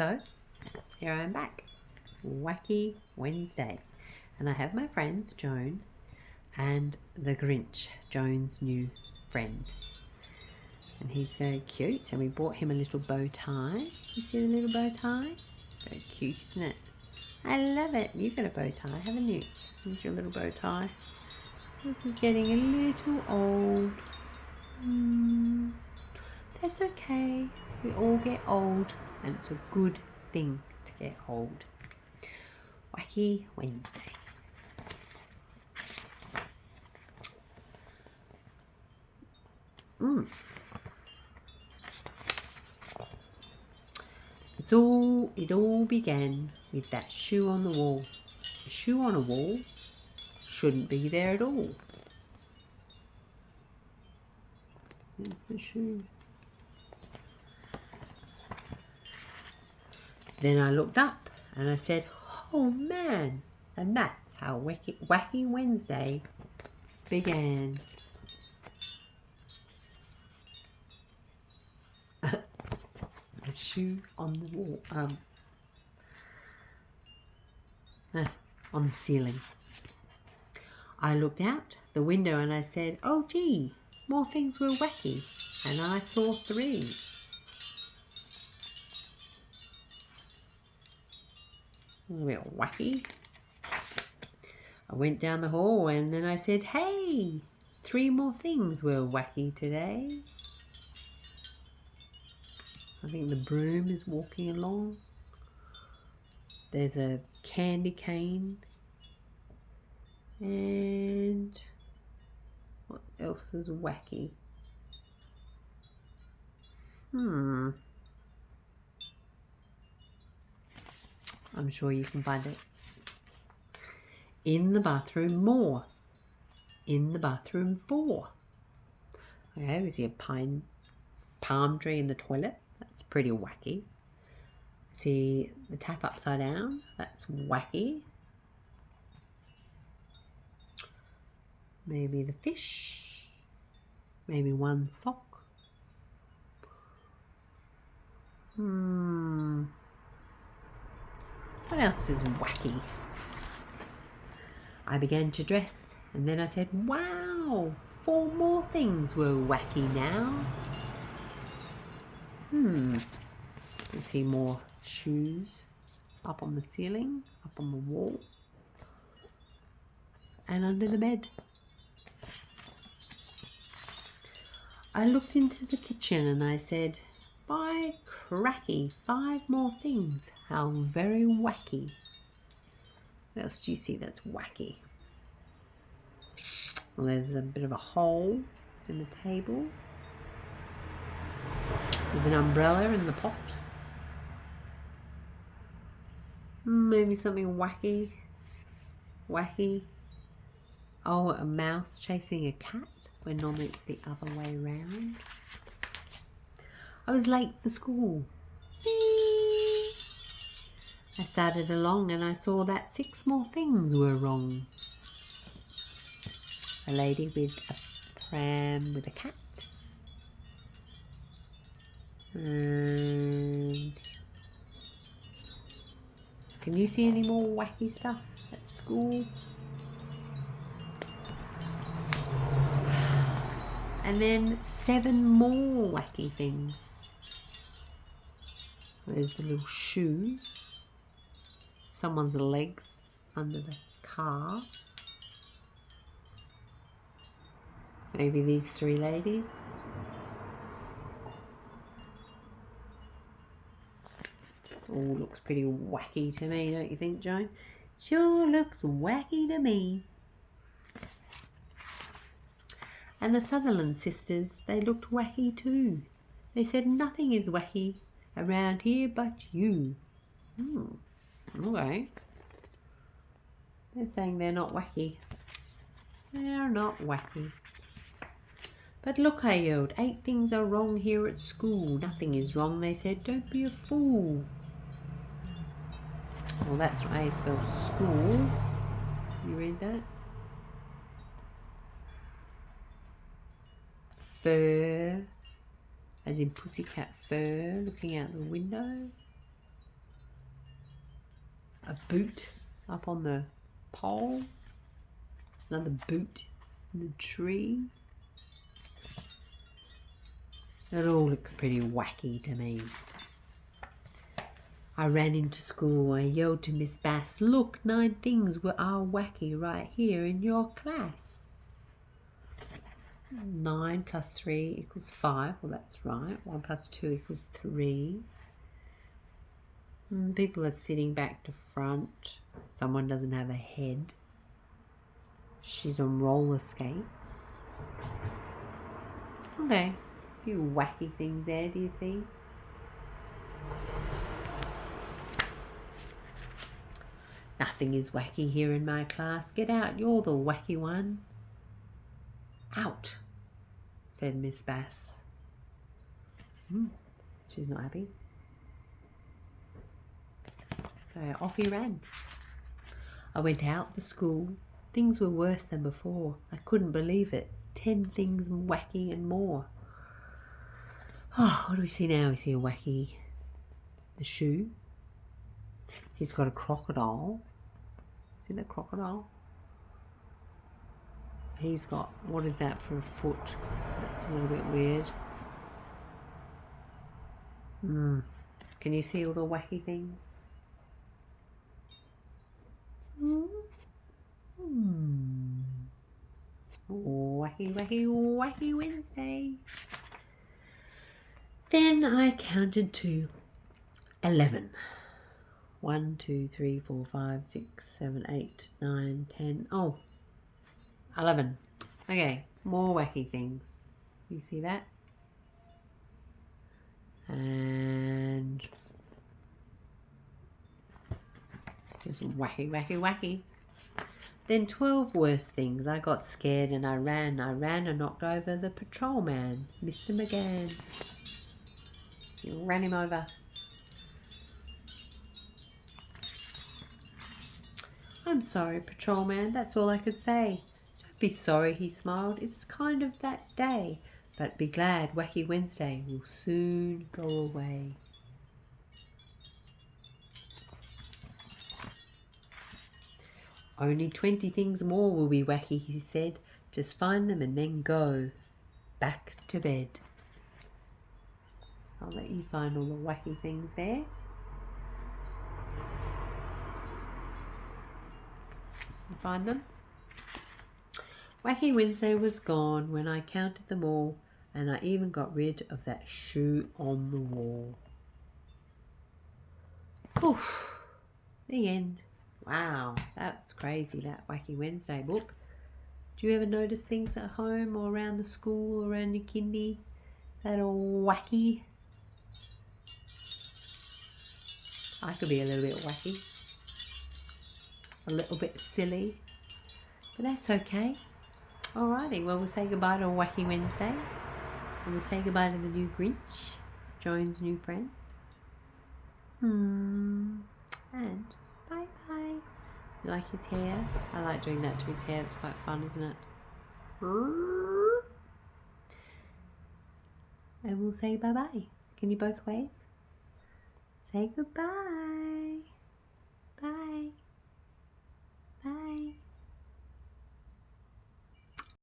So, here I am back. Wacky Wednesday. And I have my friends, Joan and the Grinch, Joan's new friend. And he's very cute. And we bought him a little bow tie. You see the little bow tie? Very cute, isn't it? I love it. You've got a bow tie, haven't you? Here's your little bow tie. This is getting a little old. That's okay. We all get old, and it's a good thing to get old. Wacky Wednesday. It all began with that shoe on the wall. A shoe on a wall shouldn't be there at all. There's the shoe. Then I looked up and I said, oh man, and that's how Wacky Wednesday began. A shoe on the wall, on the ceiling. I looked out the window and I said, oh gee, more things were wacky, and I saw 3. A little bit wacky. I went down the hall and then I said, hey, 3 more things were wacky today. I think the broom is walking along. There's a candy cane. And what else is wacky? I'm sure you can find it. In the bathroom, more. In the bathroom, 4. Okay, we see a palm tree in the toilet. That's pretty wacky. See the tap upside down. That's wacky. Maybe the fish. Maybe 1 sock. What else is wacky? I began to dress and then I said, wow, 4 more things were wacky now. You see more shoes up on the ceiling, up on the wall, and under the bed. I looked into the kitchen and I said, by cracky, 5 more things. How very wacky. What else do you see that's wacky? Well, there's a bit of a hole in the table. There's an umbrella in the pot. Maybe something wacky. Wacky. Oh, a mouse chasing a cat when normally it's the other way around. I was late for school. I started along and I saw that 6 more things were wrong. A lady with a pram with a cat. And can you see any more wacky stuff at school? And then 7 more wacky things. There's the little shoe. Someone's legs under the car. Maybe these 3 ladies. All looks pretty wacky to me, don't you think, Joan? Sure looks wacky to me. And the Sutherland sisters, they looked wacky too. They said nothing is wacky around here but you. Okay. They're saying they're not wacky. They're not wacky. But look, I yelled, 8 things are wrong here at school. Nothing is wrong, they said. Don't be a fool. Well, that's how you spell school. You read that? Fur, as in pussycat fur, looking out the window. a boot up on the pole. Another boot in the tree. It all looks pretty wacky to me. I ran into school. I yelled to Miss Bass, "Look, 9 things are wacky right here in your class." 9 plus 3 equals 5. Well, that's right. 1 plus 2 equals 3. People are sitting back to front. Someone doesn't have a head. She's on roller skates. Okay, a few wacky things there, do you see? Nothing is wacky here in my class. Get out, you're the wacky one. Out, said Miss Bass. She's not happy. So off he ran. I went out the school. Things were worse than before. I couldn't believe it. 10 things wacky and more. Oh, what do we see now? We see a wacky, the shoe. He's got a crocodile. See the crocodile? He's got, what is that for a foot? That's a little bit weird. Can you see all the wacky things? Wacky, wacky, wacky Wednesday. Then I counted to 11. 1, 2, 3, 4, 5, 6, 7, 8, 9, 10. Oh, 11. Okay, more wacky things. You see that? And just wacky, wacky, wacky. Then 12 worse things. I got scared and I ran and knocked over the patrolman, Mr. McGann. You ran him over. I'm sorry, patrolman, that's all I could say. Don't be sorry, he smiled. It's kind of that day. But be glad Wacky Wednesday will soon go away. Only 20 things more will be wacky, he said. Just find them and then go back to bed. I'll let you find all the wacky things there. You find them? Wacky Wednesday was gone when I counted them all, and I even got rid of that shoe on the wall. Oof. The end. Wow, that's crazy, that Wacky Wednesday book. Do you ever notice things at home or around the school or around your kindy that are wacky? I could be a little bit wacky, a little bit silly, but that's okay. Alrighty, well, we'll say goodbye to Wacky Wednesday, and we'll say goodbye to the new Grinch, Joan's new friend. And bye-bye. You like his hair? I like doing that to his hair. It's quite fun, isn't it? And we'll say bye-bye. Can you both wave? Say goodbye.